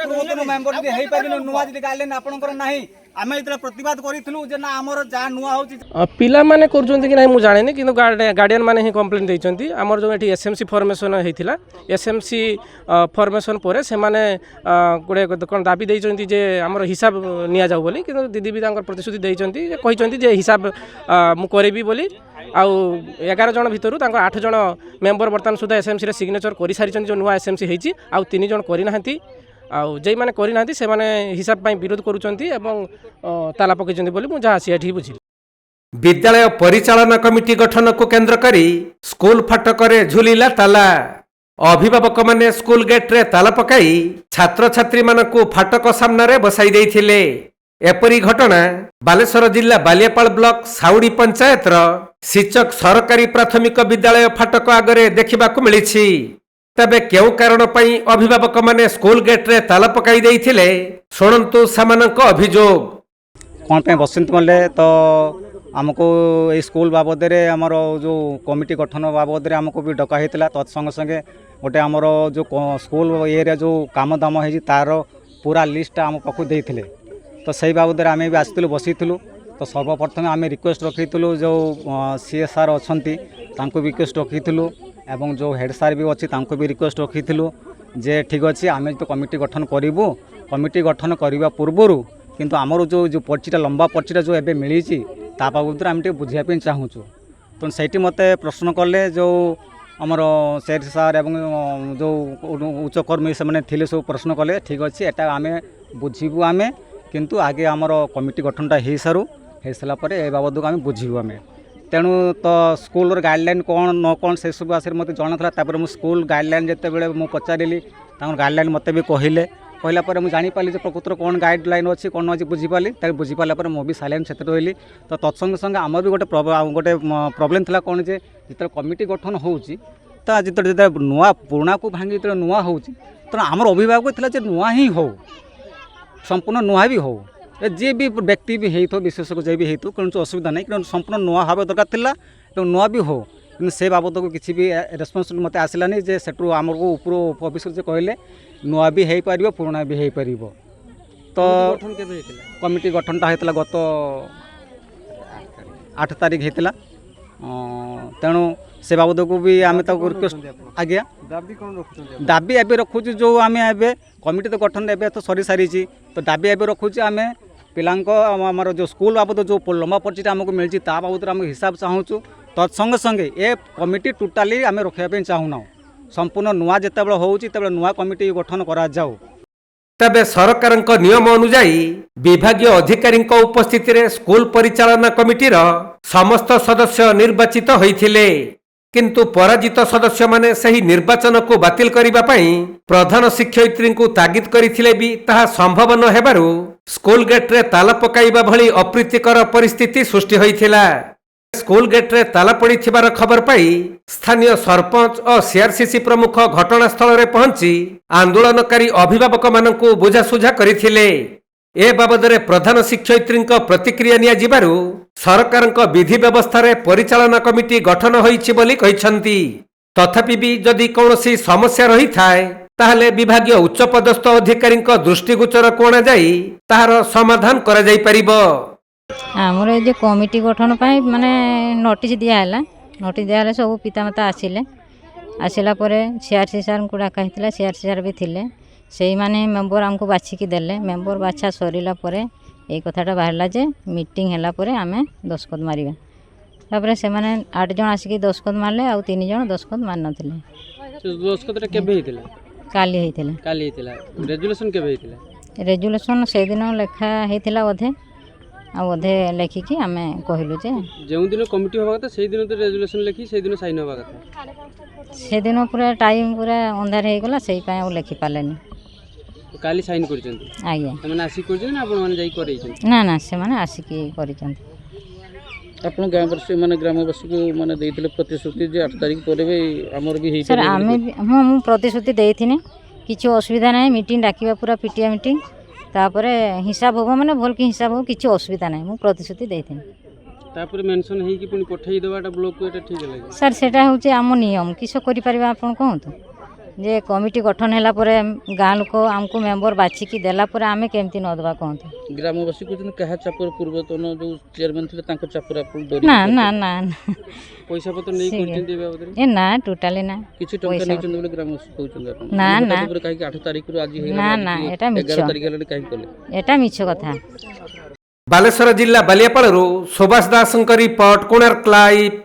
पूर्वतन मेंबर जदि हेई पारिनो नुवा जदि गाइडलाइन आपनकर नाही आमे इतला प्रतिवाद करिथिलु जे ना हमर जा नुवा होची पिला माने करजंती कि नाही मु जाने नहीं किंतु गार्डियन माने ही कंप्लेंट देइचंती हमर जो एठी एसएमसी फॉर्मेशन हेतिला एसएमसी फॉर्मेशन परे से माने गुडे कोन दाबी देइचंती जे हमर हिसाब निया जाउ बोली किंतु दीदी भी तांकर प्रतिश्रुति देइचंती जे कहिचंती जे हिसाब मु करेबी बोली आउ 11 जन भितरु तांकर 8 जन मेंबर वर्तमान सुधा एसएमसी रे सिग्नेचर करि सारिचंती जो नुवा एसएमसी हेची आउ 3 जन करि नाहंती आउ जे माने करि नाहंती से माने हिसाब पई विरोध करूचंती एवं ताला पकेचंती बोली मु जा सिया ठी बुझी। विद्यालय परिचालना कमिटी गठन को केंद्र करी स्कूल फाटकरे झुलिला ताला अभिभावक माने स्कूल गेट रे ताला पकाई छात्र छात्री मानकु फाटक सामना रे बसाई देइथिले। एपरी घटना बालेश्वर जिला बालियापाल ब्लॉक साउडी पंचायत रो सिचक सरकारी प्राथमिक विद्यालय फाटक आगरे देखिबाकु मिलिछि। तबे केउ कारण पई अभिभावक माने स्कूल गेट रे ताला पकाई देइथिले सुनंतु सामानक अभियोग कोन पे बसंत मले तो आमको ये स्कूल बाबद आमर जो कमिटी गठन बाबद आमको भी डका होता तत्संगे संगे गोटे आमर जो स्कूल एरिया जो काम दाम हो तार पूरा लिस्ट आम पाखु देते तो सही बाबद आम भी आसलु बसीलु तो सर्वप्रथम आम रिक्वेस्ट रखीलु जो सीएसआर अच्छा भी रिक्वेस्ट रखीलु एवं जो हेड सार भी अच्छी भी रिक्वेस्ट रखीलु जे ठीक अच्छे आम तो कमिटी गठन करूँ कमिटी गठन करने पूर्वर किंतु आमर जो पर्चिटा लंबा पर्चिटा जो एबे मिली ता बाबद आम बुझापी चाहूँ तो सही मत प्रश्न कले जो आमर सेठ सार एवं जो उच्चकर्मी से मैंने सब प्रश्न कले ठीक अच्छे एटा आम बुझीबू आम किंतु आगे आमर कमिटी गठनटा हो सारू हो सारापर ए बाबद को आम बुझीबू आम तेणु तो स्कूल गाइडलाइन कौन न कौन से सब आस मत जनाता मुझे स्कूल गाइडलाइन जिते मुझे पचारि गाइडलाइन मत भी कहले कहला पर मुझे जानीपाली प्रकृतर कौन गाइडलाइन अच्छी कौन अच्छी बुझीपाली बुझीपाला मुझे साइलेंट से रही तो तत्संगे संगे आम भी गोटे प्रोब्लेम था कौन जे जिते कमिटी गठन होती तो जिते नुआ पुराणा को भांगी जो नुआ हो आमर अभिभावक था नुआ ही हो संपूर्ण नुआ भी हो जे भी व्यक्ति भी हो विशेषज्ञ जे भी हो कौन असुविधा नहीं कि संपूर्ण नुआ हवा दरकार था नुआ भी हो कि से बाबद को किसी भी रेस्पॉन्सिबिलिटी मत आसलानी जे सेठू आमर को ऊपर ऑफिसर जे कहले नुआ भी हो पार पुराणा भी हो पार तो कमिटी गठनटा होता गत 8 तारिख होता तेणु से बाबद को भी आम रिक्वेस्ट आज्ञा दाबी एवं रखुच जो आम ए कमिटी तो गठन ए तो सरी सारी तो दाबी एवं रखुच आम पिलांर जो स्कूल बाबद जो लंबा पर्चिटा आमको मिली ता बाबद आम हिसाब चाहूँ तत्संगे संगे ए कमिटी टोटाली आम रखापी चाहूना संपूर्ण नुआ जिते हो नुआ कमिटी गठन करा जाऊ। तबे सरकार नियम अनुजाई विभागीय अधिकारी उपस्थिति रे स्कूल परिचालना कमिटीर समस्त सदस्य निर्वाचित होइथिले किंतु पराजित सदस्य माने सही निर्वाचन को बातिल करिबा पई प्रधान शिक्षयित्री को तागिद करिथिले भी ताहा संभव न हेबारु स्कूल गेट रे ताला पकाइबा भली अप्रीतिकर परिस्थिति सृष्टि होइथिला। स्कूल गेट रे ताला पड़ी थिबार खबर पाई स्थानीय सरपंच और सीआरसीसी प्रमुख घटनास्थल रे पहुंची आंदोलनकारी अभिभावक मानकु बुझासुझा करिथिले। ए बाबद रे प्रधान शिक्षयित्री प्रतिक्रिया निया जिबारु सरकार विधि व्यवस्था रे परिचालना कमिटी गठन होईछि बोली कहिसंती। तथापि भी जदि कौनसी समस्या रही थाए ताहले विभागीय उच्च पदस्थ अधिकारी दृष्टिगोचर कोणा जाई ताहार समाधान करा जाई परिबो। आमर ये कमिटी गठन पाई माने नोटिस दिया सब पितामाता आसिला सीआरसी सार को डाका होता सीआरसी सार भी थिले से माने मेंबर आमको बाछिकी देले मेंबर बाछा सरीला ये कथाटा बाहरला जे मीटिंग हैला परे आमे दस्खत मारिबा तापर से माने 8 जन आसिकी दस्खत मारले आ 3 जन दस्खत मार नथिले। दस्खतटा केबे हेतिला काली हेतिला रेजुलेशन केबे हेतिला रेजुलेशन से दिन लेखा हेतिला अधे अधे लेखिकी आम कहलु जो दिन कमिटी हवा कथा से दिन तो रेजुलेशन लेखि से दिन साइन हवा कथा से दिन पूरा टाइम पूरा अंधार हो गला से लेखि पालेनी काली साइन करछंती आज्ञा माने आसी करछन आपण माने जाई करैछन ना से माने आसिकी करछंती आपण ग्रामवासी माने ग्रामवासी को माने देइथिले प्रतिश्रुति जे 8 तारिख करबे हमर भी हेइ सर आमे हम प्रतिश्रुति देइथिने किछि असुविधा नै मीटिंग डाकिबा पूरा पीटीए मीटिंग तापर हिसाब हम माने भल कि हिसाब हो किछि असुविधा नै मु प्रतिश्रुति देइथिने तापर मेंशन हेइ कि पुनी पठै देबाटा ब्लॉक को एटा ठीक लागे सर सेटा होचे आम नियम किछो करि परबा आपण कहंतु ଯେ କମିଟି ଗଠନ ହେଲା ପରେ ଗାଁ ଲୋକ ଆମକୁ ମେମ୍ବର ବାଛିକି ଦେଲା ପରେ ଆମେ କେମିତି ନ ଦେବା କୁହନ୍ତୁ। ଗ୍ରାମବାସୀ କହୁଛନ୍ତି କାହା ଚାପରେ ପୂର୍ବତନ ଯୋଉ ଚେୟାରମ୍ୟାନ୍ ଥିଲେ ତାଙ୍କ ଚାପରେ ଆପଣ ଡରି ନା ନା ନା ପଇସା ପତ୍ର ନେଇ କରିଛନ୍ତି ଏ ବାବଦରେ ଏ ନା ଟୋଟାଲି ନା କିଛି ଟଙ୍କା ନେଇଛନ୍ତି ବୋଲି ଗ୍ରାମବାସୀ କହୁଛନ୍ତି ଆପଣ ନା, ହଠାତ୍ ନା। ଉପରେ କାହିଁକି 8 ତାରିଖରୁ ଆଜି ନା ହେଇଗଲା ନା ଏଟା ମିଛ 11 ତାରିଖ ହେଲାଣି କାହିଁକି କଲେ? ଏଟା ମିଛ କଥା। ବାଲେଶ୍ୱର ଜିଲ୍ଲା ବାଲିଆପାଳରୁ ସୁଭାଷ ଦାସଙ୍କ ରିପୋର୍ଟ କୋଣାର୍କ ଲାଇଭ୍।